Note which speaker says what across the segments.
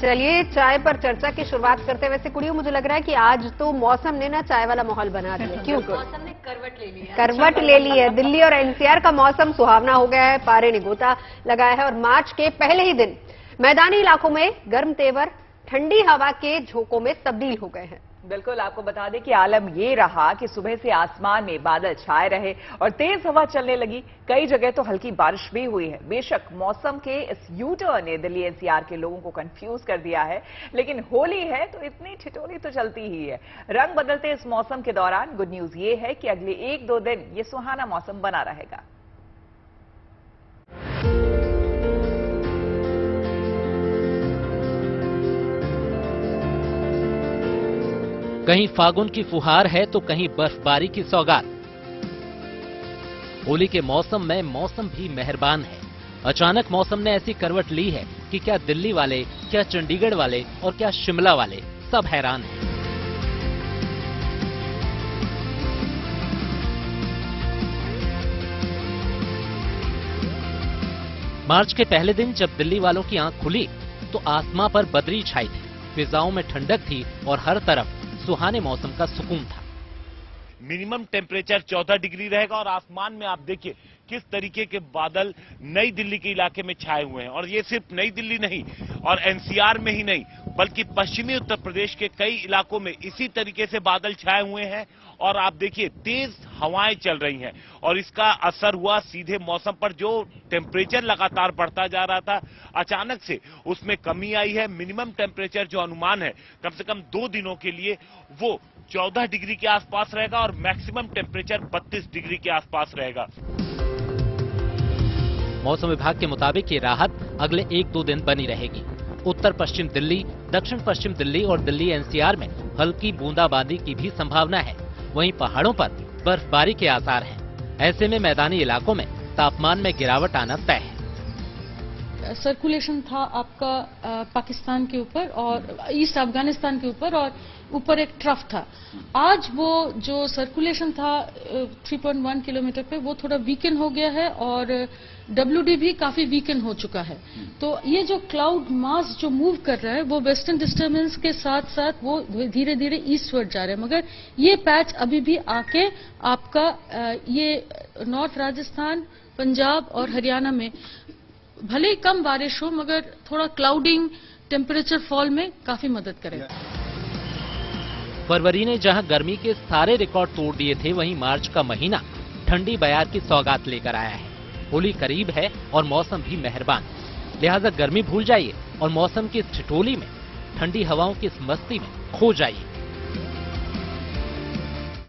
Speaker 1: चलिए चाय पर चर्चा की शुरुआत करते हैं। वैसे कुड़ियों, मुझे लग रहा है कि आज तो मौसम ने ना चाय वाला माहौल बना दिया। क्यों?
Speaker 2: मौसम ने करवट ले ली है।
Speaker 1: करवट ले ली है। दिल्ली और एनसीआर का मौसम सुहावना हो गया है, पारे ने गोता लगाया है और मार्च के पहले ही दिन मैदानी इलाकों में गर्म तेवर ठंडी हवा के झोंकों में तब्दील हो गए हैं।
Speaker 3: बिल्कुल, आपको बता दें कि आलम ये रहा कि सुबह से आसमान में बादल छाए रहे और तेज हवा चलने लगी। कई जगह तो हल्की बारिश भी हुई है। बेशक मौसम के इस यू टर्न ने दिल्ली एनसीआर के लोगों को कंफ्यूज कर दिया है, लेकिन होली है तो इतनी ठिठोली तो चलती ही है। रंग बदलते इस मौसम के दौरान गुड न्यूज ये है कि अगले 1-2 दिन ये सुहाना मौसम बना रहेगा।
Speaker 4: कहीं फागुन की फुहार है तो कहीं बर्फबारी की सौगात। होली के मौसम में मौसम भी मेहरबान है। अचानक मौसम ने ऐसी करवट ली है कि क्या दिल्ली वाले, क्या चंडीगढ़ वाले और क्या शिमला वाले सब हैरान हैं। मार्च के पहले दिन जब दिल्ली वालों की आंख खुली तो आसमां पर बदरी छाई थी, फिजाओं में ठंडक थी और हर तरफ सुहाने मौसम का सुकून था।
Speaker 5: मिनिमम टेम्परेचर 14 डिग्री रहेगा और आसमान में आप देखिए किस तरीके के बादल नई दिल्ली के इलाके में छाए हुए हैं। और ये सिर्फ नई दिल्ली नहीं और एनसीआर में ही नहीं बल्कि पश्चिमी उत्तर प्रदेश के कई इलाकों में इसी तरीके से बादल छाए हुए हैं। और आप देखिए तेज हवाएं चल रही हैं और इसका असर हुआ सीधे मौसम पर। जो टेम्परेचर लगातार बढ़ता जा रहा था, अचानक से उसमें कमी आई है। मिनिमम टेम्परेचर जो अनुमान है कम से कम 2 दिनों के लिए वो 14 डिग्री के आसपास रहेगा और मैक्सिमम टेम्परेचर 32 डिग्री के आसपास रहेगा।
Speaker 4: मौसम विभाग के मुताबिक ये राहत अगले 1-2 दिन बनी रहेगी। उत्तर पश्चिम दिल्ली, दक्षिण पश्चिम दिल्ली और दिल्ली एनसीआर में हल्की बूंदाबांदी की भी संभावना है। वहीं पहाड़ों पर बर्फबारी के आसार हैं। ऐसे में मैदानी इलाकों में तापमान में गिरावट आना तय है।
Speaker 6: सर्कुलेशन था आपका पाकिस्तान के ऊपर और ईस्ट अफगानिस्तान के ऊपर और ऊपर एक ट्रफ था। आज वो जो सर्कुलेशन था 3.1 किलोमीटर पे वो थोड़ा वीकन हो गया है और WD भी काफी वीकन हो चुका है। तो ये जो क्लाउड मास जो मूव कर रहा है वो वेस्टर्न डिस्टर्बेंस के साथ साथ वो धीरे धीरे ईस्टवर्ड जा रहे हैं। मगर ये पैच अभी भी आके आपका ये नॉर्थ राजस्थान, पंजाब और हरियाणा में भले ही कम बारिश हो मगर थोड़ा क्लाउडिंग टेम्परेचर फॉल में काफी मदद करेगा।
Speaker 4: फरवरी ने जहां गर्मी के सारे रिकॉर्ड तोड़ दिए थे, वहीं मार्च का महीना ठंडी बयार की सौगात लेकर आया है। होली करीब है और मौसम भी मेहरबान, लिहाजा गर्मी भूल जाइए और मौसम की इस ठिठोली में, ठंडी हवाओं की इस मस्ती में खो जाइए।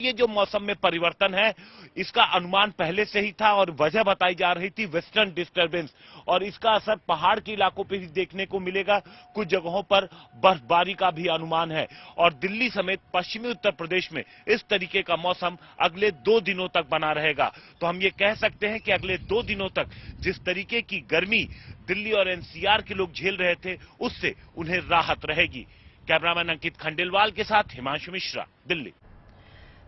Speaker 5: ये जो मौसम में परिवर्तन है इसका अनुमान पहले से ही था और वजह बताई जा रही थी वेस्टर्न डिस्टर्बेंस, और इसका असर पहाड़ के इलाकों पर भी देखने को मिलेगा। कुछ जगहों पर बर्फबारी का भी अनुमान है और दिल्ली समेत पश्चिमी उत्तर प्रदेश में इस तरीके का मौसम अगले 2 दिनों तक बना रहेगा। तो हम ये कह सकते हैं कि अगले 2 दिनों तक जिस तरीके की गर्मी दिल्ली और एनसीआर के लोग झेल रहे थे उससे उन्हें राहत रहेगी। कैमरामैन अंकित खंडेलवाल के साथ हिमांशु मिश्रा, दिल्ली।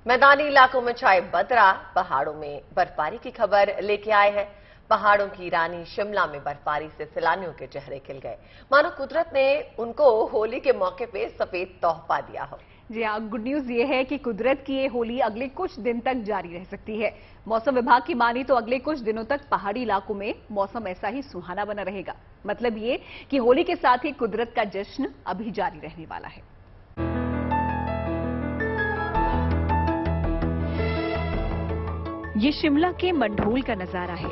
Speaker 2: मैदानी इलाकों में छाए बदरा, पहाड़ों में बर्फबारी की खबर लेके आए हैं। पहाड़ों की रानी शिमला में बर्फबारी से सैलानियों के चेहरे खिल गए, मानो कुदरत ने उनको होली के मौके पे सफेद तोहफा दिया हो।
Speaker 1: जी हाँ, गुड न्यूज ये है कि कुदरत की ये होली अगले कुछ दिन तक जारी रह सकती है। मौसम विभाग की मानी तो अगले कुछ दिनों तक पहाड़ी इलाकों में मौसम ऐसा ही सुहाना बना रहेगा। मतलब ये कि होली के साथ ही कुदरत का जश्न अभी जारी रहने वाला है। ये शिमला के मंढोल का नजारा है।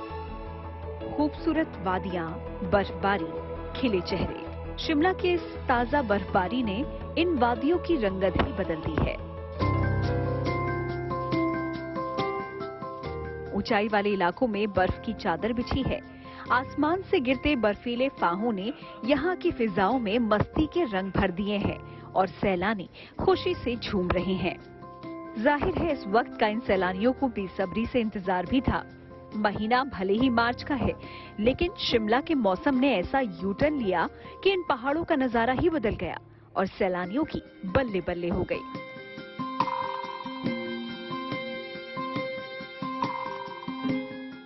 Speaker 1: खूबसूरत वादियां, बर्फबारी, खिले चेहरे। शिमला की इस ताजा बर्फबारी ने इन वादियों की रंगत ही बदल दी है। ऊंचाई वाले इलाकों में बर्फ की चादर बिछी है। आसमान से गिरते बर्फीले फाहों ने यहाँ की फिजाओं में मस्ती के रंग भर दिए हैं और सैलानी खुशी से झूम रहे हैं। जाहिर है इस वक्त का इन सैलानियों को बेसब्री से इंतजार भी था। महीना भले ही मार्च का है, लेकिन शिमला के मौसम ने ऐसा यू टर्न लिया कि इन पहाड़ों का नजारा ही बदल गया और सैलानियों की बल्ले बल्ले हो गई।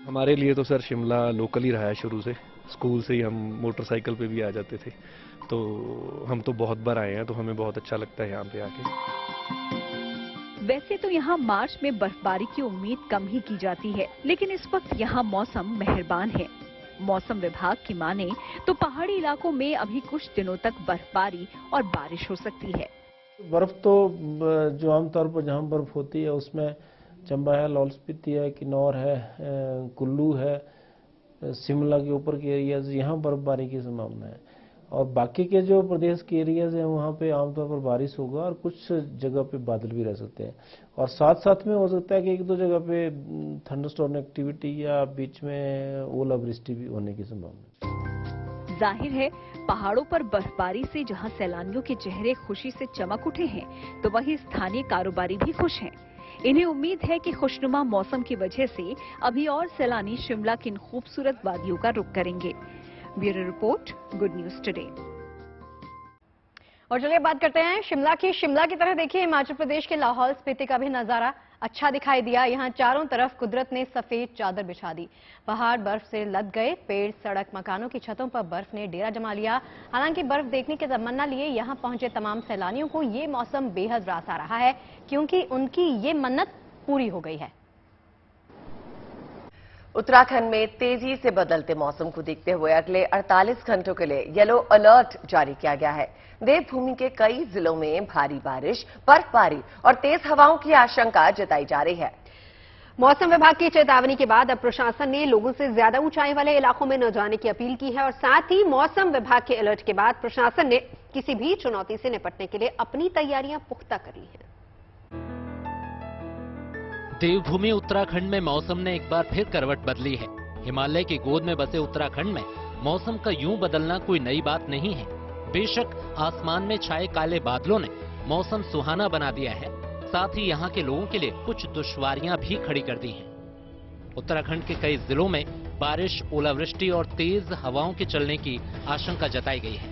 Speaker 7: हमारे लिए तो सर शिमला लोकल ही रहा है शुरू से। स्कूल से ही हम मोटरसाइकिल पे भी आ जाते थे, तो हम तो बहुत बार आए हैं, तो हमें बहुत अच्छा लगता है यहाँ पे आके।
Speaker 1: वैसे तो यहाँ मार्च में बर्फबारी की उम्मीद कम ही की जाती है, लेकिन इस वक्त यहाँ मौसम मेहरबान है। मौसम विभाग की माने तो पहाड़ी इलाकों में अभी कुछ दिनों तक बर्फबारी और बारिश हो सकती है।
Speaker 8: बर्फ तो जो आमतौर पर जहाँ बर्फ होती है उसमें चंबा है, लाहौल स्पीति है, किन्नौर है, कुल्लू है, शिमला के ऊपर के एरियाज, यहाँ बर्फबारी की संभावना है। और बाकी के जो प्रदेश के एरियाज हैं वहाँ पे आमतौर पर बारिश होगा और कुछ जगह पे बादल भी रह सकते हैं। और साथ साथ में हो सकता है कि एक दो जगह पे थंडरस्टॉर्म एक्टिविटी या बीच में ओलावृष्टि भी होने की संभावना।
Speaker 1: जाहिर है पहाड़ों पर बर्फबारी से जहां सैलानियों के चेहरे खुशी से चमक उठे हैं, तो वहीं स्थानीय कारोबारी भी खुश हैं। इन्हें उम्मीद है कि खुशनुमा मौसम की वजह से अभी और सैलानी शिमला की इन खूबसूरत वादियों का रुख करेंगे। Bureau report, good news today.
Speaker 9: और चलिए बात करते हैं शिमला की। शिमला की तरह देखिए हिमाचल प्रदेश के लाहौल स्पीति का भी नजारा अच्छा दिखाई दिया। यहाँ चारों तरफ कुदरत ने सफेद चादर बिछा दी। पहाड़ बर्फ से लद गए, पेड़, सड़क, मकानों की छतों पर बर्फ ने डेरा जमा लिया। हालांकि बर्फ देखने की तमन्ना लिए यहाँ पहुंचे तमाम सैलानियों को ये मौसम बेहद रास आ रहा है, क्योंकि उनकी ये मन्नत पूरी हो गई है।
Speaker 2: उत्तराखंड में तेजी से बदलते मौसम को देखते हुए अगले 48 घंटों के लिए येलो अलर्ट जारी किया गया है। देवभूमि के कई जिलों में भारी बारिश, बर्फबारी और तेज हवाओं की आशंका जताई जा रही है।
Speaker 9: मौसम विभाग की चेतावनी के बाद अब प्रशासन ने लोगों से ज्यादा ऊंचाई वाले इलाकों में न जाने की अपील की है और साथ ही मौसम विभाग के अलर्ट के बाद प्रशासन ने किसी भी चुनौती से निपटने के लिए अपनी तैयारियां पुख्ता कर ली हैं।
Speaker 4: देवभूमि उत्तराखंड में मौसम ने एक बार फिर करवट बदली है। हिमालय की गोद में बसे उत्तराखंड में मौसम का यूं बदलना कोई नई बात नहीं है। बेशक आसमान में छाए काले बादलों ने मौसम सुहाना बना दिया है, साथ ही यहाँ के लोगों के लिए कुछ दुश्वारियां भी खड़ी कर दी हैं। उत्तराखंड के कई जिलों में बारिश, ओलावृष्टि और तेज हवाओं के चलने की आशंका जताई गई है।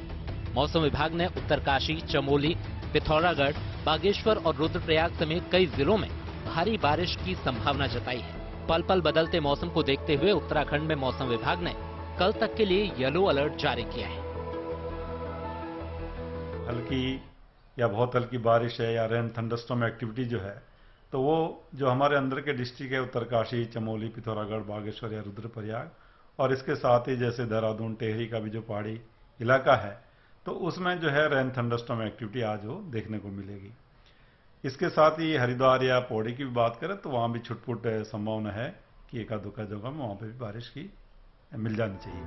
Speaker 4: मौसम विभाग ने उत्तरकाशी, चमोली, पिथौरागढ़, बागेश्वर और रुद्रप्रयाग समेत कई जिलों में भारी बारिश की संभावना जताई है। पल पल बदलते मौसम को देखते हुए उत्तराखंड में मौसम विभाग ने कल तक के लिए येलो अलर्ट जारी किया है।
Speaker 10: हल्की या बहुत हल्की बारिश है या रेन थंडरस्टॉर्म एक्टिविटी जो है, तो वो जो हमारे अंदर के डिस्ट्रिक्ट है उत्तरकाशी, चमोली, पिथौरागढ़, बागेश्वर या रुद्रप्रयाग और इसके साथ ही जैसे देहरादून, टेहरी का भी जो पहाड़ी इलाका है, तो उसमें जो है रेन थंडरस्टॉर्म एक्टिविटी आज वो देखने को मिलेगी। इसके साथ ही हरिद्वार या पौड़ी की भी बात करें तो वहां भी छुटपुट संभावना है कि एका दुका जगह में वहां पे भी बारिश की मिल जानी चाहिए।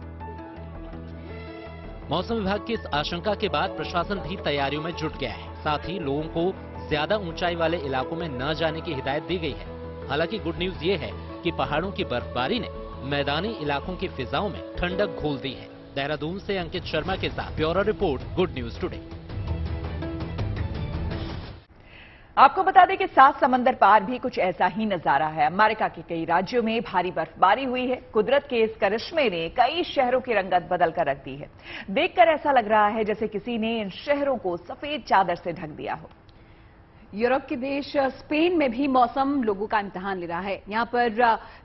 Speaker 4: मौसम विभाग की इस आशंका के बाद प्रशासन भी तैयारियों में जुट गया है। साथ ही लोगों को ज्यादा ऊंचाई वाले इलाकों में न जाने की हिदायत दी गई है। हालांकि गुड न्यूज ये है कि पहाड़ों की बर्फबारी ने मैदानी इलाकों की फिजाओं में ठंडक घोल दी है। देहरादून से अंकित शर्मा के साथ bureau report, good news today.
Speaker 3: आपको बता दें कि सात समंदर पार भी कुछ ऐसा ही नजारा है। अमेरिका के कई राज्यों में भारी बर्फबारी हुई है। कुदरत के इस करिश्मे ने कई शहरों की रंगत बदल कर रख दी है। देखकर ऐसा लग रहा है जैसे किसी ने इन शहरों को सफेद चादर से ढक दिया हो।
Speaker 1: यूरोप के देश स्पेन में भी मौसम लोगों का इम्तिहान ले रहा है। यहाँ पर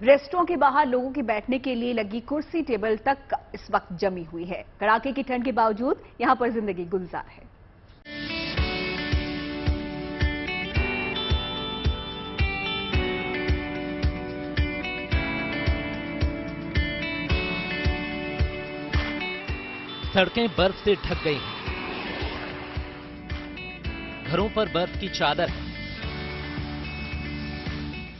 Speaker 1: रेस्टोरों के बाहर लोगों के बैठने के लिए लगी कुर्सी टेबल तक इस वक्त जमी हुई है। कड़ाके की ठंड के बावजूद यहाँ पर जिंदगी गुलजार है।
Speaker 4: सड़कें बर्फ से ढक गई हैं। घरों पर बर्फ की चादर है।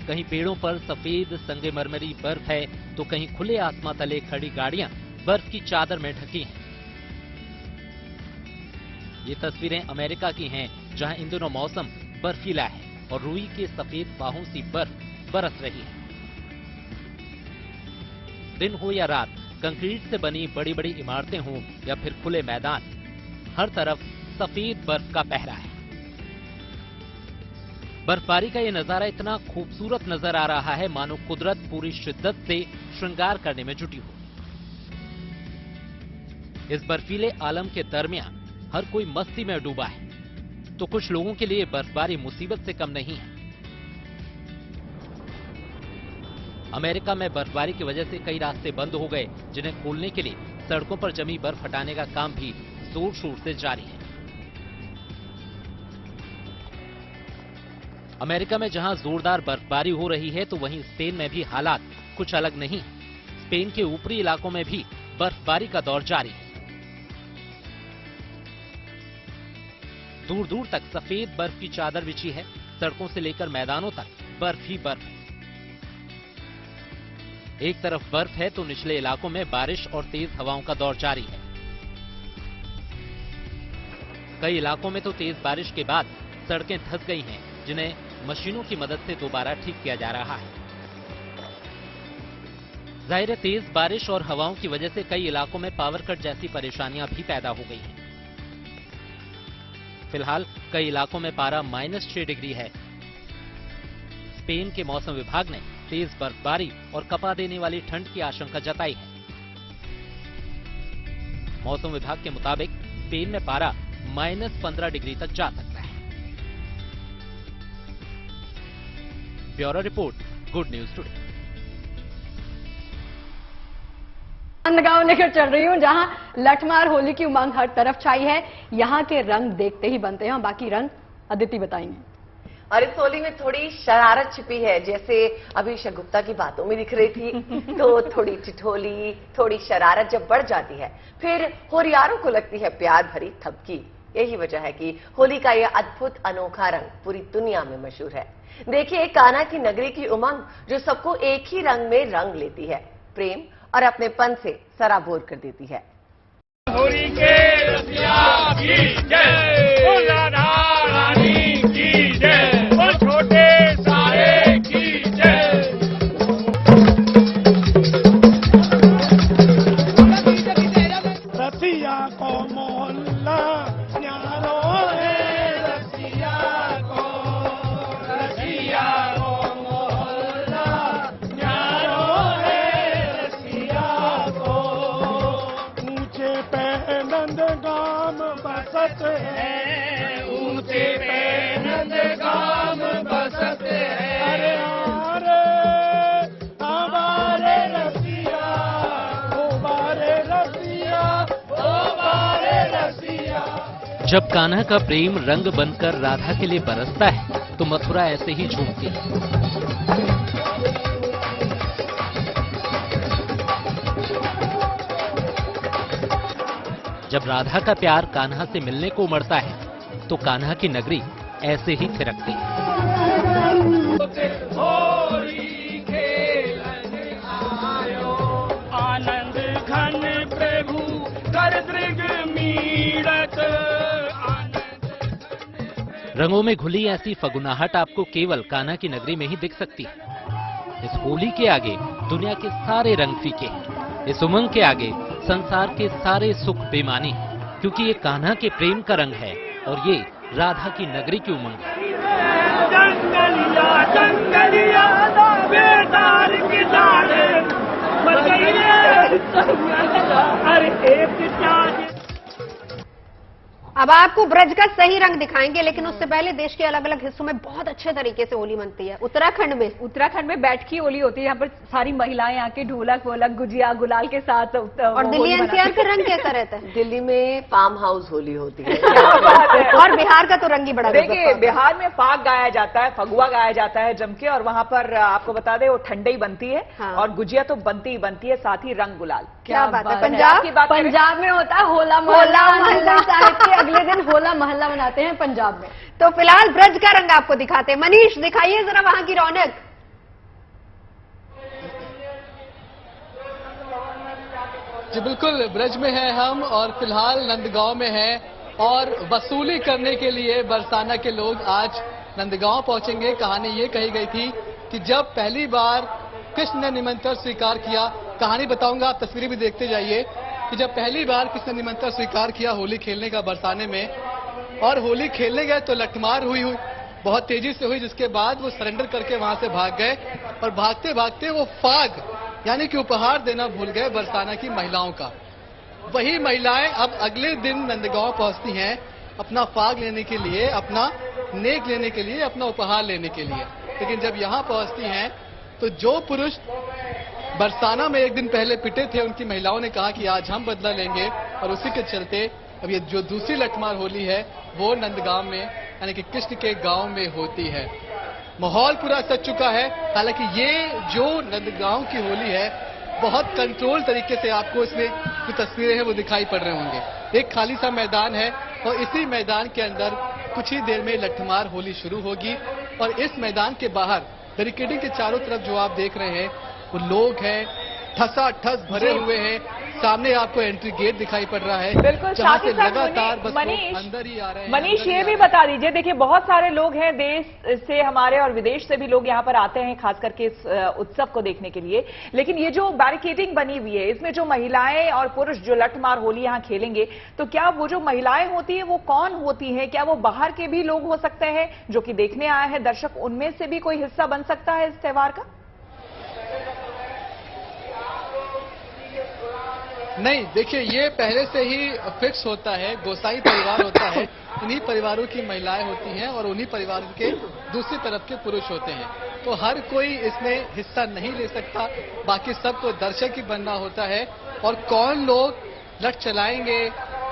Speaker 4: कहीं पेड़ों पर सफेद संगमरमरी बर्फ है तो कहीं खुले आसमां तले खड़ी गाड़ियां बर्फ की चादर में ढकी हैं। ये तस्वीरें अमेरिका की हैं, जहां इन दिनों मौसम बर्फीला है और रुई के सफेद बाहों सी बर्फ बरस रही है। दिन हो या रात, कंक्रीट से बनी बड़ी बड़ी इमारतें हों या फिर खुले मैदान, हर तरफ सफेद बर्फ का पहरा है। बर्फबारी का ये नजारा इतना खूबसूरत नजर आ रहा है मानो कुदरत पूरी शिद्दत से श्रृंगार करने में जुटी हो। इस बर्फीले आलम के दरमियान हर कोई मस्ती में डूबा है, तो कुछ लोगों के लिए बर्फबारी मुसीबत से कम नहीं है। अमेरिका में बर्फबारी की वजह से कई रास्ते बंद हो गए, जिन्हें खोलने के लिए सड़कों पर जमी बर्फ हटाने का काम भी जोर शोर से जारी है। अमेरिका में जहां जोरदार बर्फबारी हो रही है, तो वहीं स्पेन में भी हालात कुछ अलग नहीं है। स्पेन के ऊपरी इलाकों में भी बर्फबारी का दौर जारी है। दूर दूर तक सफेद बर्फ की चादर बिछी है। सड़कों से लेकर मैदानों तक बर्फ ही बर्फ है। एक तरफ बर्फ है तो निचले इलाकों में बारिश और तेज हवाओं का दौर जारी है। कई इलाकों में तो तेज बारिश के बाद सड़कें धंस गई हैं, जिन्हें मशीनों की मदद से दोबारा ठीक किया जा रहा है। जाहिर है, तेज बारिश और हवाओं की वजह से कई इलाकों में पावर कट जैसी परेशानियां भी पैदा हो गई हैं। फिलहाल कई इलाकों में पारा -6 डिग्री है। स्पेन के मौसम विभाग ने तेज बर्फबारी और कपा देने वाली ठंड की आशंका जताई है। मौसम विभाग के मुताबिक स्पेन में पारा -15 डिग्री तक जा सकता है। Bureau report, good news today.
Speaker 9: Nandgaon लेकर चल रही हूं, जहां लठमार होली की उमंग हर तरफ छाई है। यहां के रंग देखते ही बनते हैं, बाकी रंग अदिति बताएंगे।
Speaker 2: और इस होली में थोड़ी शरारत छिपी है, जैसे अभी गुप्ता की बातों में दिख रही थी। तो थोड़ी ठिठोली, थोड़ी शरारत जब बढ़ जाती है, फिर होरियारों को लगती है प्यार भरी थपकी। यही वजह है कि होली का यह अद्भुत अनोखा रंग पूरी दुनिया में मशहूर है। देखिए कान्हा की नगरी की उमंग, जो सबको एक ही रंग में रंग लेती है, प्रेम और अपनेपन से सराबोर कर देती है।
Speaker 11: होली के रसिया की जय, ओ राधा रानी की जय, ओ छोटे सारे की जय। रसिया को मोहल्ला न्यारो है, रसिया को मोहल्ला न्यारो है, रसिया को ऊंचे पे नंदगाम बसत है, ऊंचे पे नंदगाम बसत है। अरे हमारे रसिया, ओ बारे रसिया, ओ बारे रसिया।
Speaker 4: जब कान्हा का प्रेम रंग बनकर राधा के लिए बरसता है, तो मथुरा ऐसे ही झूमती है। जब राधा का प्यार कान्हा से मिलने को उमड़ता है, तो कान्हा की नगरी ऐसे ही थिरकती है।
Speaker 11: होली खेलन आयो, आनंद घन प्रभु कर दृग मीड़त।
Speaker 4: रंगों में घुली ऐसी फगुनाहट आपको केवल कान्हा की नगरी में ही दिख सकती है। इस होली के आगे दुनिया के सारे रंग फीके हैं। इस उमंग के आगे संसार के सारे सुख बेमानी हैं, क्योंकि ये कान्हा के प्रेम का रंग है और ये राधा की नगरी की उमंग है।
Speaker 11: जंगलिया जंगलिया बेदार की डाले, अरे एक
Speaker 9: अब आपको ब्रज का सही रंग दिखाएंगे, लेकिन उससे पहले देश के अलग अलग हिस्सों में बहुत अच्छे तरीके से होली मनती है। उत्तराखंड में बैठकी होली होती है। यहाँ पर सारी महिलाएं आके ढोलक वोलक गुजिया गुलाल के साथ। और दिल्ली एनसीआर का रंग कैसा रहता है?
Speaker 2: दिल्ली में फार्म हाउस होली होती है।
Speaker 9: और बिहार का तो रंग ही बड़ा।
Speaker 3: देखिए बिहार में फाग गाया जाता है, फगुआ गाया जाता है जम के, और वहाँ पर आपको बता दें वो ठंडई बनती है। हाँ। और गुजिया तो बनती ही बनती है, साथ ही रंग गुलाल।
Speaker 9: क्या बात है। पंजाब में होता है होला मोहल्ला, अगले दिन होला मोहल्ला मनाते हैं पंजाब में। तो फिलहाल ब्रज का रंग आपको दिखाते हैं। मनीष दिखाइए जरा वहां की रौनक।
Speaker 12: जी बिल्कुल, ब्रज में है हम और फिलहाल नंदगांव में है, और वसूली करने के लिए बरसाना के लोग आज नंदगांव पहुंचेंगे। कहानी ये कही गई थी कि जब पहली बार कृष्ण ने निमंत्रण स्वीकार किया, कहानी बताऊंगा, आप तस्वीरें भी देखते जाइए, कि जब पहली बार कृष्ण ने निमंत्रण स्वीकार किया होली खेलने का बरसाने में, और होली खेलने गए तो लठमार हुई बहुत तेजी से हुई, जिसके बाद वो सरेंडर करके वहां से भाग गए, और भागते भागते वो फाग यानी कि उपहार देना भूल गए बरसाना की महिलाओं का। वही महिलाएं अब अगले दिन नंदगांव पहुंचती हैं अपना फाग लेने के लिए, अपना नेक लेने के लिए, अपना उपहार लेने के लिए। लेकिन जब यहाँ पहुंचती हैं तो जो पुरुष बरसाना में एक दिन पहले पिटे थे, उनकी महिलाओं ने कहा कि आज हम बदला लेंगे, और उसी के चलते अब ये जो दूसरी लठमार होली है वो नंदगांव में यानी कि कृष्ण के गांव में होती है। माहौल पूरा सज चुका है। हालांकि ये जो नंदगांव की होली है बहुत कंट्रोल तरीके से आपको इसमें जो तस्वीरें हैं वो दिखाई पड़ रहे होंगे। एक खाली सा मैदान है और इसी मैदान के अंदर कुछ ही देर में लठमार होली शुरू होगी और इस मैदान के बाहर बैरिकेडिंग के चारों तरफ जो आप देख रहे हैं वो लोग हैं, ठसाठस भरे हुए हैं। सामने आपको एंट्री गेट दिखाई पड़ रहा है,
Speaker 3: बिल्कुल
Speaker 12: जहां
Speaker 3: साथ ही
Speaker 12: से
Speaker 3: साथ
Speaker 12: लगातार बस
Speaker 3: मनीष
Speaker 12: अंदर ही आ रहे हैं।
Speaker 3: मनीष ये भी बता दीजिए, देखिए बहुत सारे लोग हैं देश से हमारे और विदेश से भी लोग यहाँ पर आते हैं खास करके इस उत्सव को देखने के लिए, लेकिन ये जो बैरिकेडिंग बनी हुई है इसमें जो महिलाएं और पुरुष जो लठमार होली यहाँ खेलेंगे, तो क्या वो जो महिलाएं होती है वो कौन होती है? क्या वो बाहर के भी लोग हो सकते हैं जो कि देखने आए हैं दर्शक, उनमें से भी कोई हिस्सा बन सकता है इस त्योहार का?
Speaker 12: नहीं, देखिए ये पहले से ही फिक्स होता है। गोसाई परिवार होता है, उन्हीं परिवारों की महिलाएं होती हैं और उन्हीं परिवार के दूसरी तरफ के पुरुष होते हैं। तो हर कोई इसमें हिस्सा नहीं ले सकता, बाकी सबको दर्शक ही बनना होता है। और कौन लोग लठ चलाएंगे,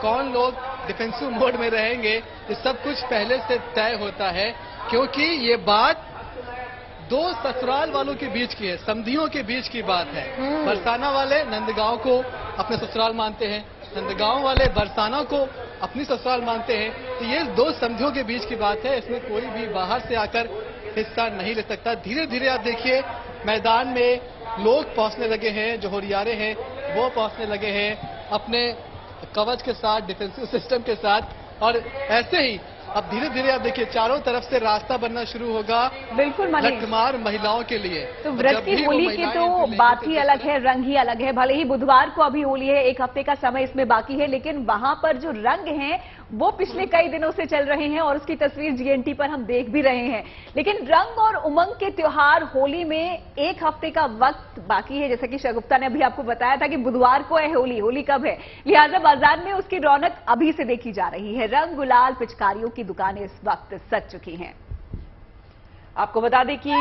Speaker 12: कौन लोग डिफेंसिव मोड में रहेंगे, ये सब कुछ पहले से तय होता है, क्योंकि ये बात दो ससुराल वालों के बीच की है, समधियों के बीच की बात है। बरसाना वाले नंदगांव को अपने ससुराल मानते हैं, नंदगांव वाले बरसाना को अपनी ससुराल मानते हैं। तो ये दो समधियों के बीच की बात है, इसमें कोई भी बाहर से आकर हिस्सा नहीं ले सकता। धीरे धीरे आप देखिए मैदान में लोग पहुंचने लगे हैं, जो होरियारे हैं वो पहुंचने लगे हैं अपने कवच के साथ, डिफेंसिव सिस्टम के साथ। और ऐसे ही अब धीरे धीरे आप देखिए चारों तरफ से रास्ता बनना शुरू होगा
Speaker 3: बिल्कुल
Speaker 12: लठमार महिलाओं के लिए।
Speaker 3: तो व्रत की होली की तो बात ही अलग है, रंग ही अलग है। भले ही बुधवार को अभी होली है, एक हफ्ते का समय इसमें बाकी है, लेकिन वहां पर जो रंग हैं वो पिछले कई दिनों से चल रहे हैं और उसकी तस्वीर जीएनटी पर हम देख भी रहे हैं। लेकिन रंग और उमंग के त्योहार होली में एक हफ्ते का वक्त बाकी है। जैसा कि शगुप्ता ने अभी आपको बताया था कि बुधवार को है होली, होली कब है, लिहाजा बाजार में उसकी रौनक अभी से देखी जा रही है। रंग गुलाल पिचकारियों की दुकानें इस वक्त सज चुकी हैं। आपको बता दें कि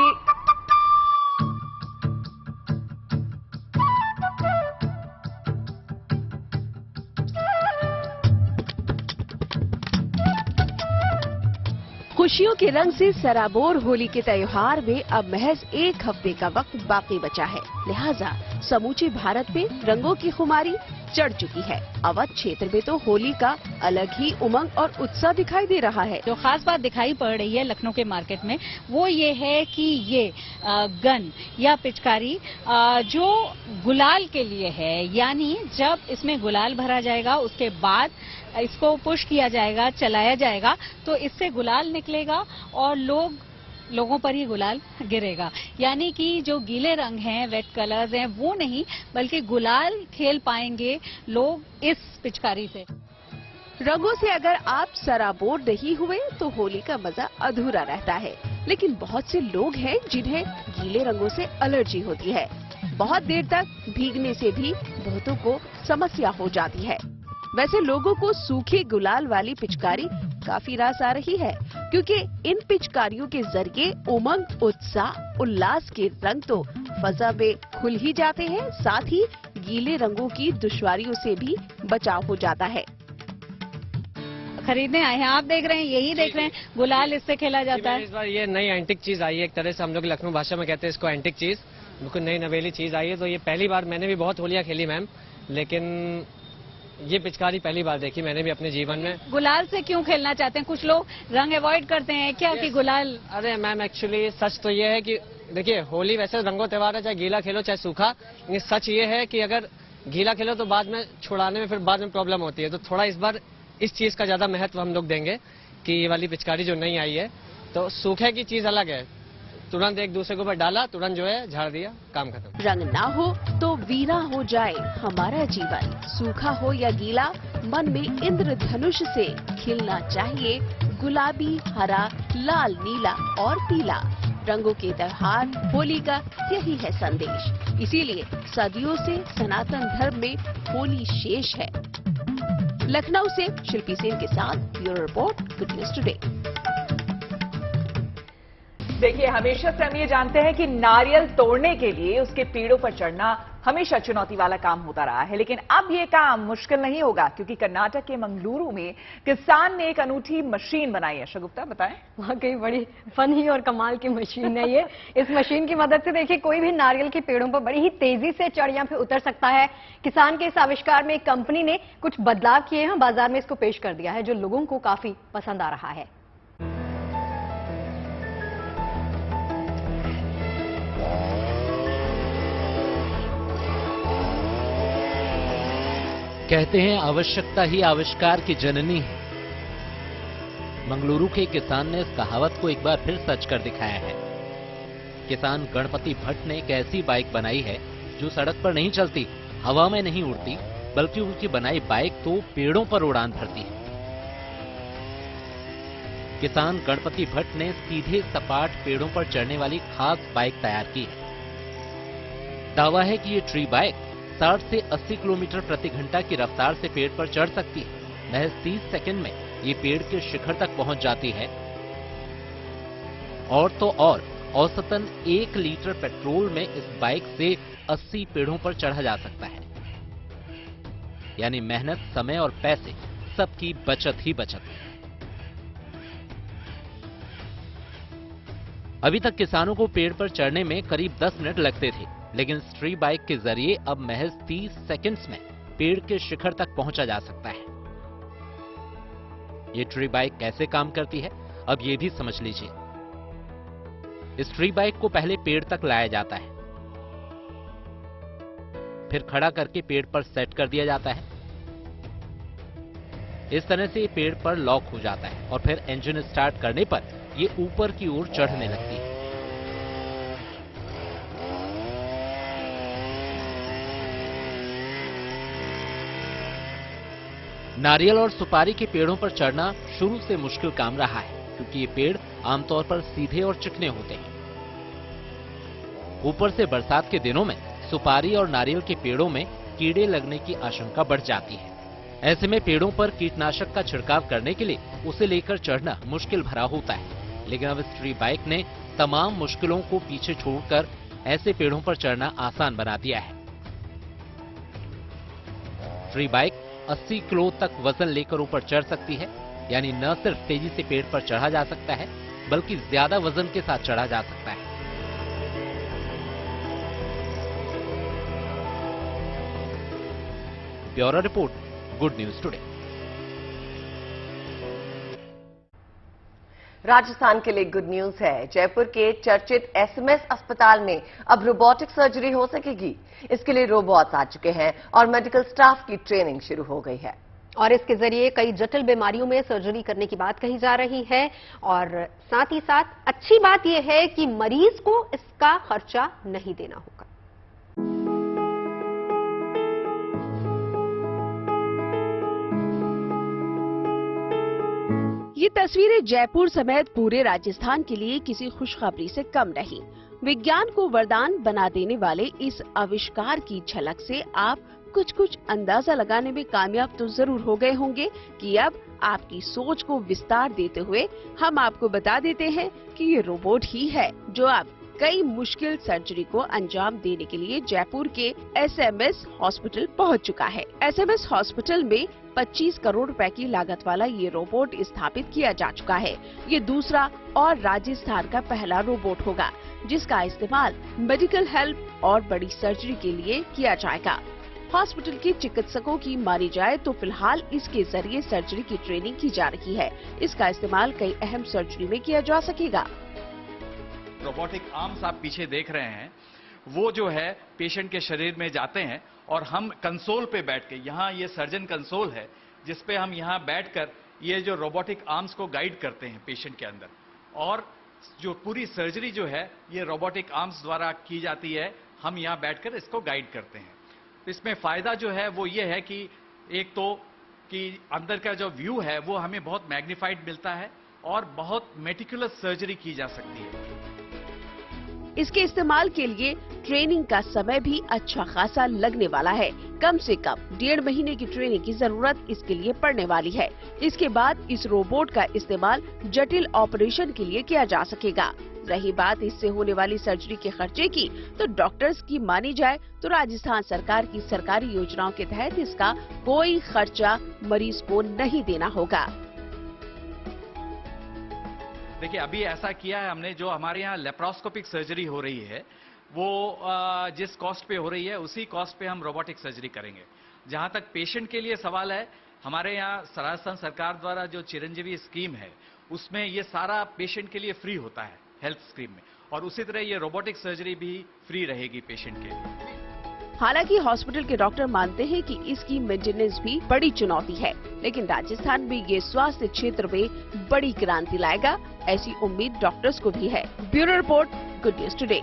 Speaker 13: खुशियों के रंग से सराबोर होली के त्योहार में अब महज एक हफ्ते का वक्त बाकी बचा है, लिहाजा समूचे भारत में रंगों की खुमारी चढ़ चुकी है। अवध क्षेत्र में तो होली का अलग ही उमंग और उत्साह दिखाई दे रहा है।
Speaker 14: जो खास बात दिखाई पड़ रही है लखनऊ के मार्केट में वो ये है कि ये गन या पिचकारी जो गुलाल के लिए है, यानी जब इसमें गुलाल भरा जाएगा उसके बाद इसको पुश किया जाएगा, चलाया जाएगा, तो इससे गुलाल निकलेगा और लोगों पर ही गुलाल गिरेगा। यानी कि जो गीले रंग हैं, वेट कलर्स हैं, वो नहीं बल्कि गुलाल खेल पाएंगे लोग इस पिचकारी से।
Speaker 13: रंगों से अगर आप सराबोर नहीं हुए तो होली का मजा अधूरा रहता है। लेकिन बहुत से लोग हैं जिन्हें गीले रंगों से एलर्जी होती है। बहुत देर तक भीगने से भी बहुतों को समस्या हो जाती है। वैसे लोगों को सूखे गुलाल वाली पिचकारी काफी रास आ रही है, क्योंकि इन पिचकारियों के जरिए उमंग, उत्साह, उल्लास के रंग तो फजा में खुल ही जाते हैं, साथ ही गीले रंगों की दुश्वारियों से भी बचाव हो जाता है।
Speaker 14: खरीदने आए हैं, आप देख रहे हैं, यही देख रहे हैं, गुलाल इससे खेला जाता है।
Speaker 15: इस बार ये नई एंटिक चीज आई है, एक तरह से हम लोग लखनऊ भाषा में कहते हैं इसको एंटिक चीज, बिल्कुल नई नवेली चीज आई है। तो ये पहली बार, मैंने भी बहुत होलियां खेली मैम, लेकिन ये पिचकारी पहली बार देखी मैंने भी अपने जीवन में।
Speaker 14: गुलाल से क्यों खेलना चाहते हैं? कुछ लोग रंग अवॉइड करते हैं क्या कि गुलाल?
Speaker 15: अरे मैम एक्चुअली सच तो ये है कि देखिए होली वैसे रंगों त्योहार है, चाहे गीला खेलो चाहे सूखा, लेकिन सच ये है कि अगर गीला खेलो तो बाद में छुड़ाने में फिर बाद में प्रॉब्लम होती है। तो थोड़ा इस बार इस चीज का ज्यादा महत्व हम लोग देंगे कि ये वाली पिचकारी जो नई आई है, तो सूखे की चीज अलग है, तुरंत एक दूसरे के ऊपर डाला, तुरंत जो है झाड़ दिया, काम खत्म।
Speaker 13: रंग ना हो तो वीरा हो जाए हमारा जीवन, सूखा हो या गीला, मन में इंद्रधनुष से खिलना चाहिए गुलाबी, हरा, लाल, नीला और पीला। रंगों के त्योहार होली का यही है संदेश। इसीलिए सदियों से सनातन धर्म में होली शेष है। लखनऊ से शिल्पी सेन के साथ bureau report, good news today.
Speaker 3: देखिए, हमेशा से हम ये जानते हैं कि नारियल तोड़ने के लिए उसके पेड़ों पर चढ़ना हमेशा चुनौती वाला काम होता रहा है, लेकिन अब ये काम मुश्किल नहीं होगा क्योंकि कर्नाटक के मंगलुरु में किसान ने एक अनूठी मशीन बनाई है। शगुप्ता बताएं।
Speaker 9: वाकई बड़ी फनी और कमाल की मशीन है ये। इस मशीन की मदद से देखिए कोई भी नारियल के पेड़ों पर बड़ी ही तेजी से चढ़ या फिर उतर सकता है। किसान के इस आविष्कार में कंपनी ने कुछ बदलाव किए हैं, बाजार में इसको पेश कर दिया है, जो लोगों को काफी पसंद आ रहा है।
Speaker 4: कहते हैं आवश्यकता ही आविष्कार की जननी है। मंगलुरु के किसान ने इस कहावत को एक बार फिर सच कर दिखाया है। किसान गणपति भट्ट ने एक ऐसी बाइक बनाई है जो सड़क पर नहीं चलती, हवा में नहीं उड़ती, बल्कि उनकी बनाई बाइक तो पेड़ों पर उड़ान भरती है। किसान गणपति भट्ट ने सीधे सपाट पेड़ों पर चढ़ने वाली खास बाइक तैयार की है। दावा है कि ये ट्री बाइक 60 से 80 किलोमीटर प्रति घंटा की रफ्तार से पेड़ पर चढ़ सकती है। महज 30 सेकंड में ये पेड़ के शिखर तक पहुंच जाती है। और तो और औसतन 1 लीटर पेट्रोल में इस बाइक से 80 पेड़ों पर चढ़ा जा सकता है। यानी मेहनत, समय और पैसे सबकी बचत ही बचत है। अभी तक किसानों को पेड़ पर चढ़ने में करीब 10 मिनट लगते थे, लेकिन इस ट्री बाइक के जरिए अब महज 30 सेकंड्स में पेड़ के शिखर तक पहुंचा जा सकता है। ये ट्री बाइक कैसे काम करती है, अब ये भी समझ लीजिए। इस ट्री बाइक को पहले पेड़ तक लाया जाता है, फिर खड़ा करके पेड़ पर सेट कर दिया जाता है। इस तरह से ये पेड़ पर लॉक हो जाता है और फिर इंजन स्टार्ट करने पर ये ऊपर की ओर चढ़ने लगती है। नारियल और सुपारी के पेड़ों पर चढ़ना शुरू से मुश्किल काम रहा है, क्योंकि ये पेड़ आमतौर पर सीधे और चिकने होते हैं। ऊपर से बरसात के दिनों में सुपारी और नारियल के पेड़ों में कीड़े लगने की आशंका बढ़ जाती है। ऐसे में पेड़ों पर कीटनाशक का छिड़काव करने के लिए उसे लेकर चढ़ना मुश्किल भरा होता है। लेकिन अब इस ट्री बाइक ने तमाम मुश्किलों को पीछे छोड़कर ऐसे पेड़ों पर चढ़ना आसान बना दिया है। ट्री बाइक 80 किलो तक वजन लेकर ऊपर चढ़ सकती है, यानी न सिर्फ तेजी से पेड़ पर चढ़ा जा सकता है, बल्कि ज्यादा वजन के साथ चढ़ा जा सकता है। Bureau report, good news today.
Speaker 2: Rajasthan के लिए गुड न्यूज है। जयपुर के चर्चित एसएमएस अस्पताल में अब रोबोटिक सर्जरी हो सकेगी। इसके लिए रोबोट्स आ चुके हैं और मेडिकल स्टाफ की ट्रेनिंग शुरू हो गई है।
Speaker 9: और इसके जरिए कई जटिल बीमारियों में सर्जरी करने की बात कही जा रही है। और साथ ही साथ अच्छी बात यह है कि मरीज को इसका खर्चा नहीं देना होगा।
Speaker 13: ये तस्वीरें जयपुर समेत पूरे राजस्थान के लिए किसी खुशखबरी से कम नहीं। विज्ञान को वरदान बना देने वाले इस आविष्कार की झलक से आप कुछ अंदाजा लगाने में कामयाब तो जरूर हो गए होंगे कि अब आपकी सोच को विस्तार देते हुए हम आपको बता देते हैं कि ये रोबोट ही है जो अब कई मुश्किल सर्जरी को अंजाम देने के लिए जयपुर के एसएमएस हॉस्पिटल पहुंच चुका है। एसएमएस हॉस्पिटल में 25 करोड़ रुपए की लागत वाला ये रोबोट स्थापित किया जा चुका है। ये दूसरा और राजस्थान का पहला रोबोट होगा जिसका इस्तेमाल मेडिकल हेल्प और बड़ी सर्जरी के लिए किया जाएगा। हॉस्पिटल के चिकित्सकों की मानी जाए तो फिलहाल इसके जरिए सर्जरी की ट्रेनिंग की जा रही है। इसका इस्तेमाल कई अहम सर्जरी में किया जा सकेगा।
Speaker 16: रोबोटिक आर्म्स आप पीछे देख रहे हैं, वो जो है पेशेंट के शरीर में जाते हैं और हम कंसोल पे बैठ के, यहाँ ये सर्जन कंसोल है जिसपे हम यहाँ बैठकर ये जो रोबोटिक आर्म्स को गाइड करते हैं पेशेंट के अंदर, और जो पूरी सर्जरी जो है ये रोबोटिक आर्म्स द्वारा की जाती है। हम यहाँ बैठकर इसको गाइड करते हैं। इसमें फायदा जो है वो ये है कि एक तो कि अंदर का जो व्यू है वो हमें बहुत मैग्नीफाइड मिलता है और बहुत मेटिकुलस सर्जरी की जा सकती है।
Speaker 13: इसके इस्तेमाल के लिए ट्रेनिंग का समय भी अच्छा खासा लगने वाला है। कम से कम 1.5 महीने की ट्रेनिंग की जरूरत इसके लिए पड़ने वाली है। इसके बाद इस रोबोट का इस्तेमाल जटिल ऑपरेशन के लिए किया जा सकेगा। रही बात इससे होने वाली सर्जरी के खर्चे की, तो डॉक्टर्स की मानी जाए तो राजस्थान सरकार की सरकारी योजनाओं के तहत इसका कोई खर्चा मरीज को नहीं देना होगा।
Speaker 16: देखिए, अभी ऐसा किया है हमने, जो हमारे यहाँ लेप्रोस्कोपिक सर्जरी हो रही है वो जिस कॉस्ट पे हो रही है उसी कॉस्ट पे हम रोबोटिक सर्जरी करेंगे। जहां तक पेशेंट के लिए सवाल है, हमारे यहाँ राजस्थान सरकार द्वारा जो चिरंजीवी स्कीम है उसमें ये सारा पेशेंट के लिए फ्री होता है हेल्थ स्कीम में, और उसी तरह ये रोबोटिक सर्जरी भी फ्री रहेगी पेशेंट के लिए।
Speaker 13: हालांकि हॉस्पिटल के डॉक्टर मानते हैं कि इसकी मेंटेनेंस भी बड़ी चुनौती है, लेकिन राजस्थान में ये स्वास्थ्य क्षेत्र में बड़ी क्रांति लाएगा, ऐसी उम्मीद डॉक्टर्स को भी है। Bureau report, good news today.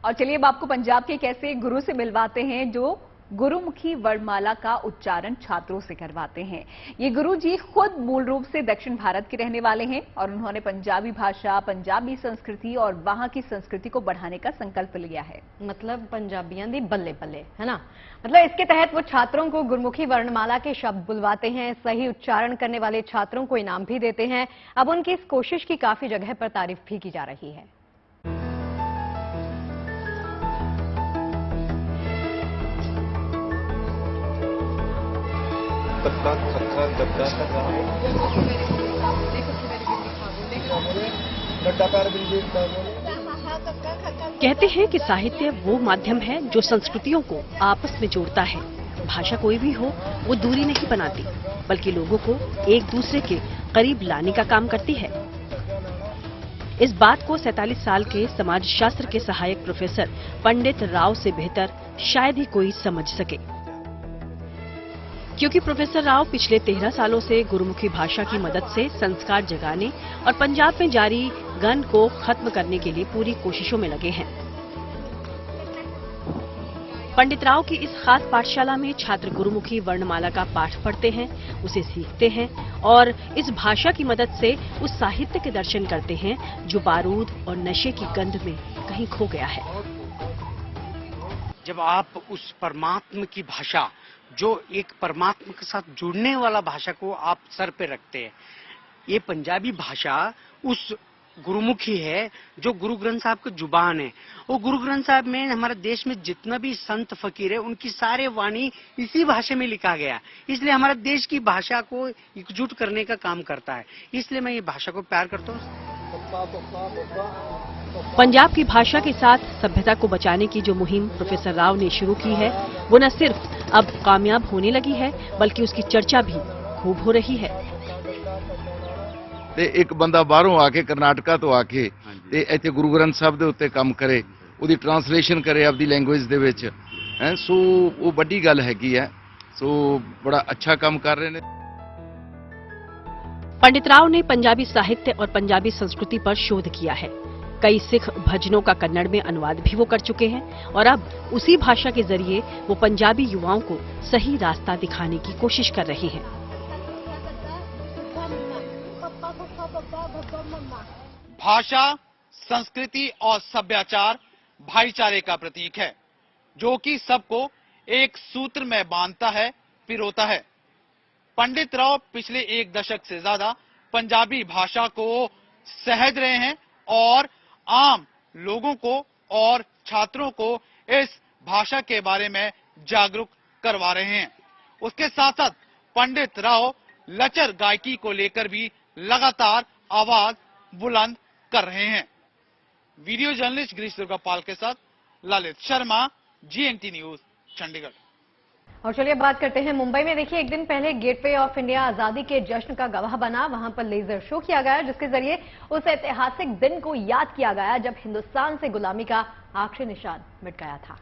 Speaker 1: और चलिए अब आपको पंजाब के कैसे गुरु से मिलवाते हैं जो गुरुमुखी वर्णमाला का उच्चारण छात्रों से करवाते हैं। ये गुरु जी खुद मूल रूप से दक्षिण भारत के रहने वाले हैं और उन्होंने पंजाबी भाषा, पंजाबी संस्कृति और वहां की संस्कृति को बढ़ाने का संकल्प लिया है।
Speaker 9: मतलब पंजाबियां दी बल्ले बल्ले, है ना। मतलब इसके तहत वो छात्रों को गुरुमुखी वर्णमाला के शब्द बुलवाते हैं, सही उच्चारण करने वाले छात्रों को इनाम भी देते हैं। अब उनकी इस कोशिश की काफी जगह पर तारीफ भी की जा रही है।
Speaker 17: कहते हैं कि साहित्य वो माध्यम है जो संस्कृतियों को आपस में जोड़ता है। भाषा कोई भी हो वो दूरी नहीं बनाती, बल्कि लोगों को एक दूसरे के करीब लाने का काम करती है। इस बात को 47 साल के समाजशास्त्र के सहायक प्रोफेसर पंडित राव से बेहतर शायद ही कोई समझ सके, क्योंकि प्रोफेसर राव पिछले 13 सालों से गुरुमुखी भाषा की मदद से संस्कार जगाने और पंजाब में जारी गन को खत्म करने के लिए पूरी कोशिशों में लगे हैं। पंडित राव की इस खास पाठशाला में छात्र गुरुमुखी वर्णमाला का पाठ पढ़ते हैं, उसे सीखते हैं और इस भाषा की मदद से उस साहित्य के दर्शन करते हैं जो बारूद और नशे की गंध में कहीं खो गया है।
Speaker 18: जब आप उस परमात्मा की भाषा, जो एक परमात्मा के साथ जुड़ने वाला भाषा को आप सर पे रखते हैं, ये पंजाबी भाषा उस गुरुमुखी है जो गुरु ग्रंथ साहब की जुबान है। वो गुरु ग्रंथ साहब में हमारे देश में जितना भी संत फकीर है उनकी सारे वाणी इसी भाषा में लिखा गया, इसलिए हमारे देश की भाषा को एकजुट करने का काम करता है। इसलिए मैं ये भाषा को प्यार करता हूँ।
Speaker 17: पंजाब की भाषा के साथ सभ्यता को बचाने की जो मुहिम प्रोफेसर राव ने शुरू की है वो न सिर्फ अब कामयाब होने लगी है बल्कि उसकी चर्चा भी खूब हो रही है।
Speaker 19: ਤੇ ਇੱਕ ਬੰਦਾ ਬਾਹਰੋਂ ਆ ਕੇ ਕਰਨਾਟਕਾ ਤੋਂ ਆ ਕੇ ਤੇ ਇੱਥੇ ਗੁਰੂ ਗ੍ਰੰਥ ਸਾਹਿਬ ਦੇ ਉੱਤੇ ਕੰਮ ਕਰੇ, ਉਹਦੀ ਟ੍ਰਾਂਸਲੇਸ਼ਨ ਕਰੇ ਆਪਦੀ ਲੈਂਗੁਏਜ ਦੇ ਵਿੱਚ, ਹੈ ਸੋ ਉਹ ਵੱਡੀ ਗੱਲ ਹੈਗੀ ਹੈ। ਸੋ ਬੜਾ ਅੱਛਾ ਕੰਮ ਕਰ ਰਹੇ ਨੇ।
Speaker 17: पंडित राव ने पंजाबी साहित्य और पंजाबी संस्कृति पर शोध किया है। कई सिख भजनों का कन्नड़ में अनुवाद भी वो कर चुके हैं और अब उसी भाषा के जरिए वो पंजाबी युवाओं को सही रास्ता दिखाने की कोशिश कर रहे हैं।
Speaker 20: भाषा, संस्कृति और सभ्याचार भाईचारे का प्रतीक है, जो कि सबको एक सूत्र में बांधता है, पिरोता है। पंडित राव पिछले एक दशक से ज्यादा पंजाबी भाषा को सहज रहे हैं और आम लोगों को और छात्रों को इस भाषा के बारे में जागरूक करवा रहे हैं। उसके साथ साथ पंडित राव लचर गायकी को लेकर भी लगातार आवाज बुलंद कर रहे हैं। वीडियो जर्नलिस्ट गिरीश दुर्गापाल के साथ ललित शर्मा, GNT न्यूज, चंडीगढ़।
Speaker 9: और चलिए बात करते हैं मुंबई में। देखिए, एक दिन पहले गेटवे ऑफ इंडिया आजादी के जश्न का गवाह बना। वहां पर लेजर शो किया गया जिसके जरिए उस ऐतिहासिक दिन को याद किया गया जब हिंदुस्तान से गुलामी का आखिरी निशान मिट गया था।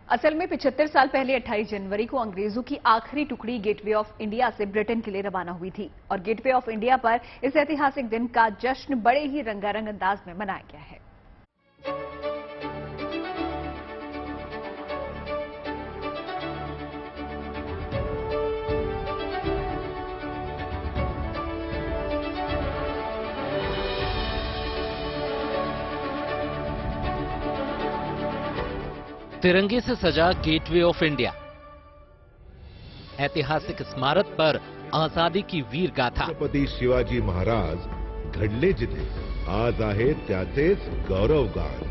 Speaker 1: असल में 75 साल पहले 28 जनवरी को अंग्रेजों की आखिरी टुकड़ी गेटवे ऑफ इंडिया से ब्रिटेन के लिए रवाना हुई थी और गेटवे ऑफ इंडिया पर इस ऐतिहासिक दिन का जश्न बड़े ही रंगारंग अंदाज में मनाया गया है।
Speaker 4: तिरंगे से सजा गेटवे ऑफ इंडिया। ऐतिहासिक स्मारक पर आजादी की वीर गाथा।
Speaker 21: छत्रपती शिवाजी महाराज घडले जिथे आज आहे त्याचेच गौरवगान।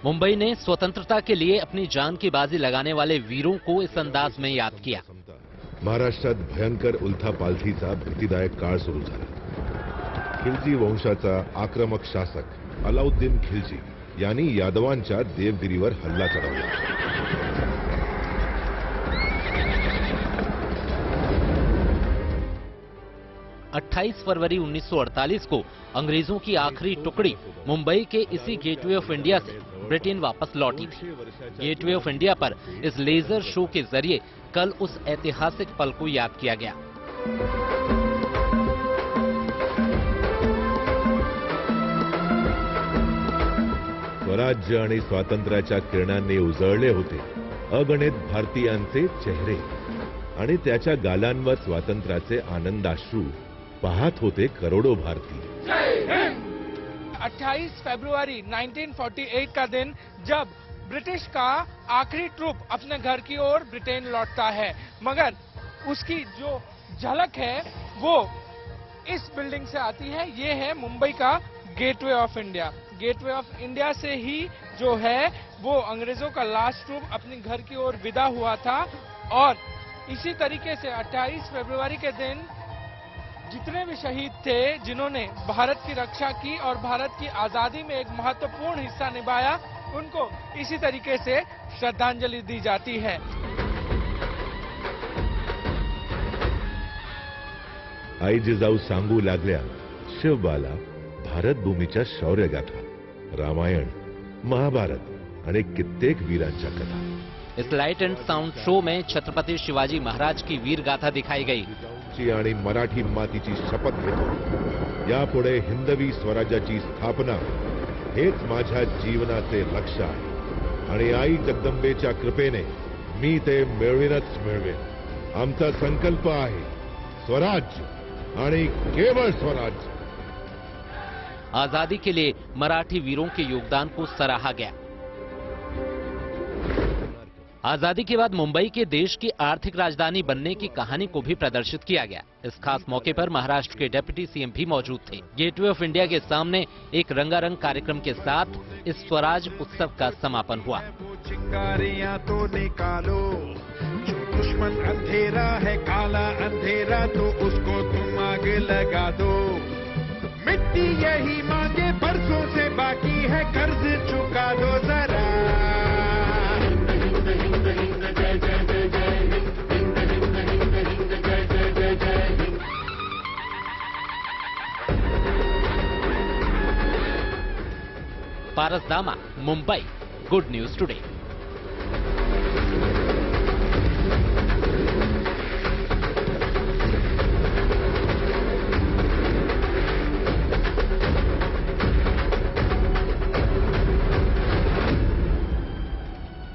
Speaker 4: मुंबई ने स्वतंत्रता के लिए अपनी जान की बाजी लगाने वाले वीरों को इस अंदाज में याद किया।
Speaker 21: महाराष्ट्रात भयंकर उलथापालथीचा भीतीदायक काळ सुरू झाला। खिलजी वंशाचा आक्रमक शासक अलाउद्दीन खिलजी यांनी यादवांच्या देवगिरीवर हल्ला चढवला।
Speaker 4: 28 फरवरी 1948 को अंग्रेजों की आखिरी टुकड़ी मुंबई के इसी गेटवे ऑफ इंडिया से ब्रिटेन वापस लौटी थी। गेटवे ऑफ इंडिया पर इस लेजर शो के जरिए कल उस ऐतिहासिक पल को याद किया गया।
Speaker 21: स्वराज्य आणि स्वातंत्र्याच्या किरणांनी उजळले होते अगणित भारतीयांचे चेहरे आणि त्याच्या गालांवर स्वातंत्र्याचे आनंदाश्रू पाहत होते करोड़ों भारतीय।
Speaker 22: 28 फरवरी 1948 का दिन जब ब्रिटिश का आखिरी ट्रूप अपने घर की ओर ब्रिटेन लौटता है, मगर उसकी जो झलक है वो इस बिल्डिंग से आती है। ये है मुंबई का gateway of India. Gateway of India से ही जो है वो अंग्रेजों का लास्ट ट्रूप अपने घर की ओर विदा हुआ था और इसी तरीके से 28 फरवरी के दिन जितने भी शहीद थे जिन्होंने भारत की रक्षा की और भारत की आजादी में एक महत्वपूर्ण हिस्सा निभाया, उनको इसी तरीके से श्रद्धांजलि दी जाती है।
Speaker 21: आई जिजाऊ सांगू लागल्या शिवबाला भारत भूमीच्या शौर्यगाथा, रामायण, महाभारत आणि कित्येक वीरांच्या कथा।
Speaker 4: इस लाइट एंड साउंड शो में छत्रपति शिवाजी महाराज की वीर गाथा दिखाई गई।
Speaker 21: आणि मराठी मातीची शपथ घेतो यापुढे हिंदवी स्वराज्याची स्थापना हेच माझ्या जीवनाचे लक्ष्य आहे आणि आई जगदंबेच्या कृपेने मी ते मिळवीनच मिळवेन। आमचा संकल्प आहे स्वराज्य आणि केवळ स्वराज्य।
Speaker 4: आजादी के लिए मराठी वीरों के योगदान को सराहा गया। आजादी के बाद मुंबई के देश की आर्थिक राजधानी बनने की कहानी को भी प्रदर्शित किया गया। इस खास मौके पर महाराष्ट्र के डिप्टी सीएम भी मौजूद थे। गेटवे ऑफ इंडिया के सामने एक रंगारंग कार्यक्रम के साथ इस स्वराज उत्सव का समापन हुआ।
Speaker 11: चिंगारियां तो निकालो, जो दुश्मन अंधेरा है काला अंधेरा तो उसको तुम आग लगा दो। मिट्टी यही मांगे बरसों से बाकी है कर्ज चुका दो जरा।
Speaker 4: पारस दामा, मुंबई, गुड न्यूज टुडे।